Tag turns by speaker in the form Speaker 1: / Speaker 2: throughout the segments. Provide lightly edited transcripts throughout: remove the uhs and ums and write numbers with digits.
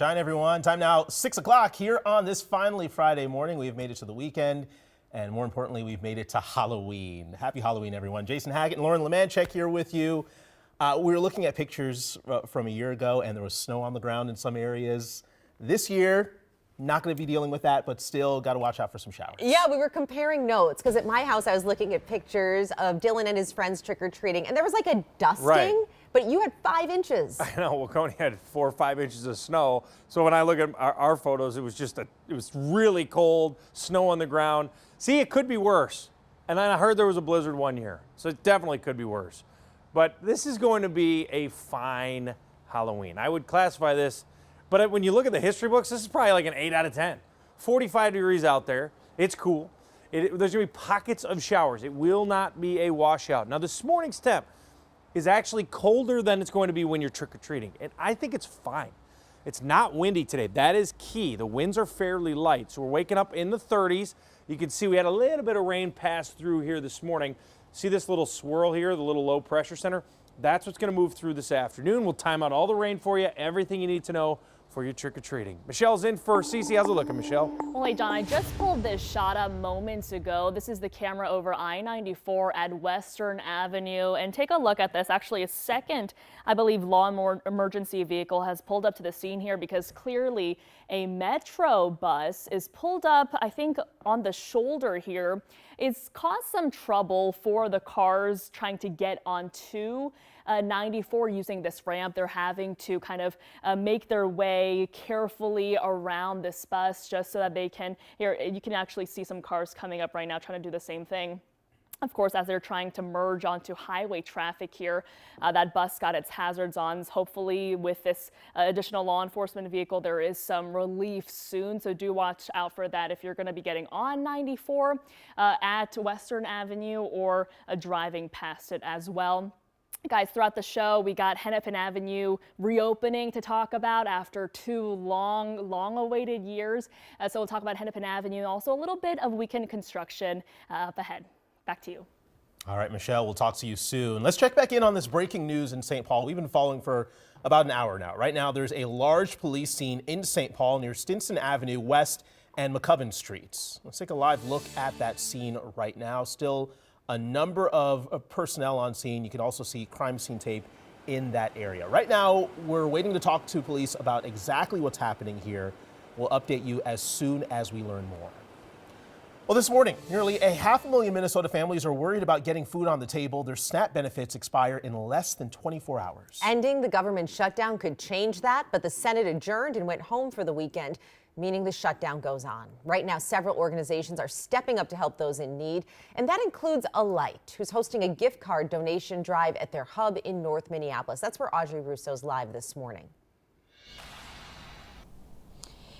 Speaker 1: Shine, everyone. Time now, 6 o'clock here on this finally Friday morning. We have made it to the weekend, and more importantly, we've made it to Halloween. Happy Halloween, everyone. Jason Haggett and Lauren Lemanchek here with you. We were looking at pictures from a year ago, and there was snow on the ground in some areas. This year, not going to be dealing with that, but still got to watch out for some showers.
Speaker 2: Yeah, we were comparing notes because at my house, I was looking at pictures of Dylan and his friends trick-or-treating, and there was like a dusting.
Speaker 3: Right.
Speaker 2: But you had 5 inches.
Speaker 3: I know. Well, Coney had 4 or 5 inches of snow. So when I look at our photos, it was really cold, snow on the ground. See, it could be worse. And I heard there was a blizzard one year, so it definitely could be worse. But this is going to be a fine Halloween. I would classify this, but when you look at the history books, this is probably like an 8 out of 10. 45 degrees out there. It's cool. There's going to be pockets of showers. It will not be a washout. Now, this morning's temp is actually colder than it's going to be when you're trick-or-treating. And I think it's fine. It's not windy today. That is key. The winds are fairly light. So we're waking up in the 30s. You can see we had a little bit of rain pass through here this morning. See this little swirl here, the little low pressure center? That's what's going to move through this afternoon. We'll time out all the rain for you, everything you need to know for your trick-or-treating. Michelle's in for Cece. How's it looking, Michelle?
Speaker 4: Well, hey, John, I just pulled this shot up moments ago. This is the camera over I-94 at Western Avenue. And take a look at this. Actually, a second, I believe, emergency vehicle has pulled up to the scene here because clearly a Metro bus is pulled up, I think, on the shoulder here. It's caused some trouble for the cars trying to get onto 94 using this ramp. They're having to kind of make their way carefully around this bus just so that they can, here you can actually see some cars coming up right now trying to do the same thing. Of course, as they're trying to merge onto highway traffic here, that bus got its hazards on. Hopefully with this additional law enforcement vehicle, there is some relief soon. So do watch out for that if you're going to be getting on 94 at Western Avenue or driving past it as well. Guys, throughout the show, we got Hennepin Avenue reopening to talk about after 2 long-awaited years. So we'll talk about Hennepin Avenue, also a little bit of weekend construction up ahead. Back to you.
Speaker 1: All right, Michelle, we'll talk to you soon. Let's check back in on this breaking news in St. Paul. We've been following for about an hour now. Right now, there's a large police scene in St. Paul near Stinson Avenue West and McCoven Streets. Let's take a live look at that scene right now. Still a number of personnel on scene. You can also see crime scene tape in that area. Right now, we're waiting to talk to police about exactly what's happening here. We'll update you as soon as we learn more. Well, this morning, nearly 500,000 Minnesota families are worried about getting food on the table. Their SNAP benefits expire in less than 24 hours.
Speaker 2: Ending the government shutdown could change that, but the Senate adjourned and went home for the weekend, meaning the shutdown goes on. Right now, several organizations are stepping up to help those in need, and that includes Alight, who's hosting a gift card donation drive at their hub in North Minneapolis. That's where Audrey Russo's live this morning.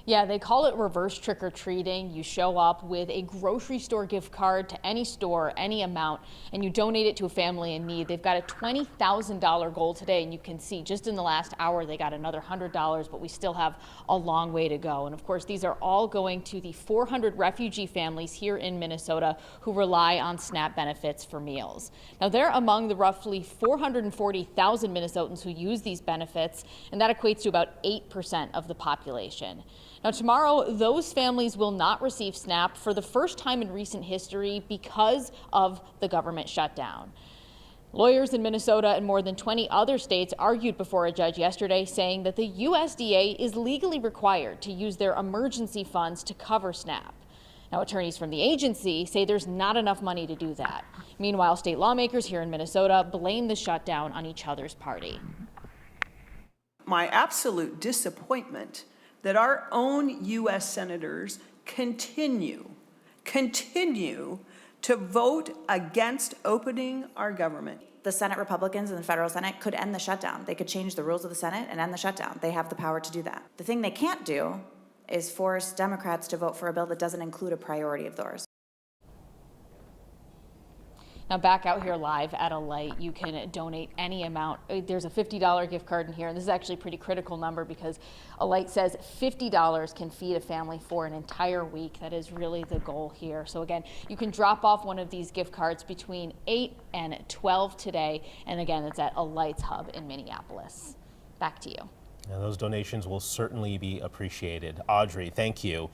Speaker 5: Yeah, they call it reverse trick-or-treating. You show up with a grocery store gift card to any store, any amount, and you donate it to a family in need. They've got a $20,000 goal today, and you can see just in the last hour they got another $100, but we still have a long way to go. And of course, these are all going to the 400 refugee families here in Minnesota who rely on SNAP benefits for meals. Now, they're among the roughly 440,000 Minnesotans who use these benefits, and that equates to about 8% of the population. Now, tomorrow, those families will not receive SNAP for the first time in recent history because of the government shutdown. Lawyers in Minnesota and more than 20 other states argued before a judge yesterday, saying that the USDA is legally required to use their emergency funds to cover SNAP. Now, attorneys from the agency say there's not enough money to do that. Meanwhile, state lawmakers here in Minnesota blame the shutdown on each other's party.
Speaker 6: My absolute disappointment that our own U.S. senators continue to vote against opening our government.
Speaker 7: The Senate Republicans and the federal Senate could end the shutdown. They could change the rules of the Senate and end the shutdown. They have the power to do that. The thing they can't do is force Democrats to vote for a bill that doesn't include a priority of theirs.
Speaker 5: Now, back out here live at Alight, you can donate any amount. There's a $50 gift card in here, and this is actually a pretty critical number because Alight says $50 can feed a family for an entire week. That is really the goal here. So again, you can drop off one of these gift cards between 8 and 12 today. And again, it's at Alight's hub in Minneapolis. Back to you.
Speaker 1: And those donations will certainly be appreciated. Audrey, thank you.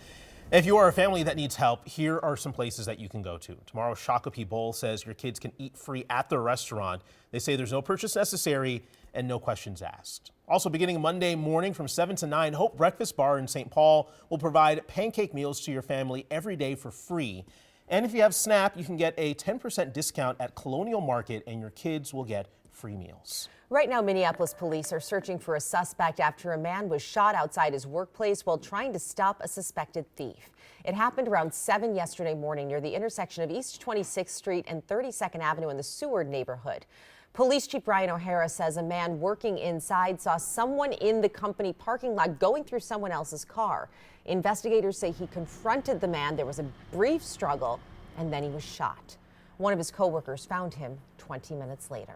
Speaker 1: If you are a family that needs help, here are some places that you can go to. Tomorrow, Shakopee Bowl says your kids can eat free at the restaurant. They say there's no purchase necessary and no questions asked. Also, beginning Monday morning from 7 to 9, Hope Breakfast Bar in St. Paul will provide pancake meals to your family every day for free. And if you have SNAP, you can get a 10% discount at Colonial Market and your kids will get free meals.
Speaker 2: Right now, Minneapolis police are searching for a suspect after a man was shot outside his workplace while trying to stop a suspected thief. It happened around 7 yesterday morning near the intersection of East 26th Street and 32nd Avenue in the Seward neighborhood. Police Chief Brian O'Hara says a man working inside saw someone in the company parking lot going through someone else's car. Investigators say he confronted the man. There was a brief struggle, and then he was shot. One of his coworkers found him 20 minutes later.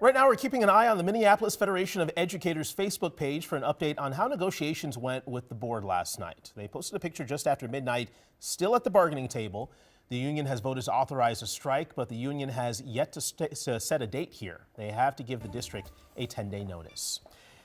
Speaker 1: Right now, we're keeping an eye on the Minneapolis Federation of Educators Facebook page for an update on how negotiations went with the board last night. They posted a picture just after midnight, still at the bargaining table. The union has voted to authorize a strike, but the union has yet to set a date here. They have to give the district a 10-day notice.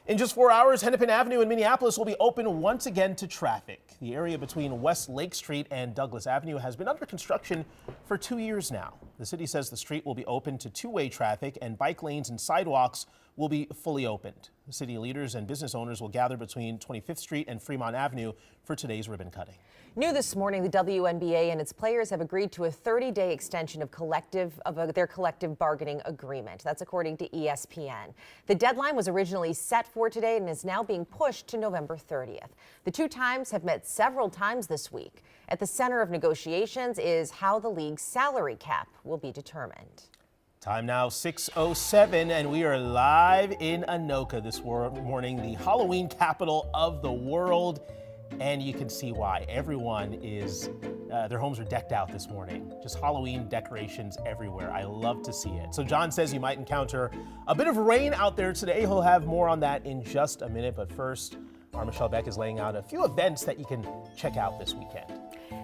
Speaker 1: In just 4 hours, Hennepin Avenue in Minneapolis will be open once again to traffic. The area between West Lake Street and Douglas Avenue has been under construction for 2 years now. The city says the street will be open to two-way traffic and bike lanes and sidewalks will be fully opened. The city leaders and business owners will gather between 25th Street and Fremont Avenue for today's ribbon cutting.
Speaker 2: New this morning, the WNBA and its players have agreed to a 30-day extension of their collective bargaining agreement. That's according to ESPN. The deadline was originally set for today and is now being pushed to November 30th. The two teams have met several times this week. At the center of negotiations is how the league's salary cap will be determined.
Speaker 1: Time now 6:07, and we are live in Anoka this morning, the Halloween capital of the world. And you can see why. Everyone is, their homes are decked out this morning. Just Halloween decorations everywhere. I love to see it. So John says you might encounter a bit of rain out there today. He'll have more on that in just a minute. But first, our Michelle Beck is laying out a few events that you can check out this weekend.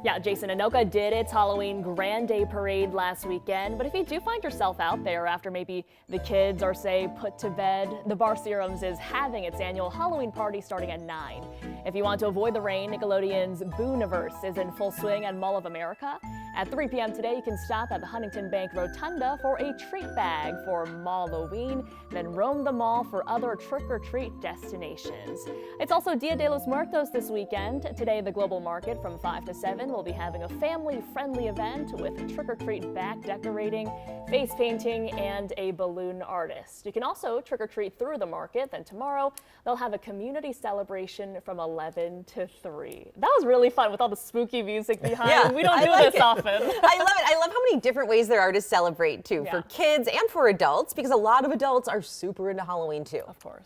Speaker 4: Yeah, Jason, Anoka did its Halloween Grand Day Parade last weekend, but if you do find yourself out there after maybe the kids are, say, put to bed, the Bar Serums is having its annual Halloween party starting at 9. If you want to avoid the rain, Nickelodeon's Booniverse is in full swing at Mall of America. At 3 p.m. today, you can stop at the Huntington Bank Rotunda for a treat bag for Malloween, then roam the mall for other trick-or-treat destinations. It's also Dia de los Muertos this weekend. Today, the Global Market from 5 to 7 will be having a family-friendly event with trick-or-treat back decorating, face painting, and a balloon artist. You can also trick-or-treat through the market. Then tomorrow, they'll have a community celebration from 11 to 3. That was really fun with all the spooky music behind.
Speaker 2: Yeah,
Speaker 4: we don't
Speaker 2: I
Speaker 4: do
Speaker 2: like
Speaker 4: this
Speaker 2: it.
Speaker 4: often.
Speaker 2: I love it. I love how many different ways there are to celebrate, too,
Speaker 4: Yeah.
Speaker 2: for kids and for adults, because a lot of adults are super into Halloween, too.
Speaker 4: Of course.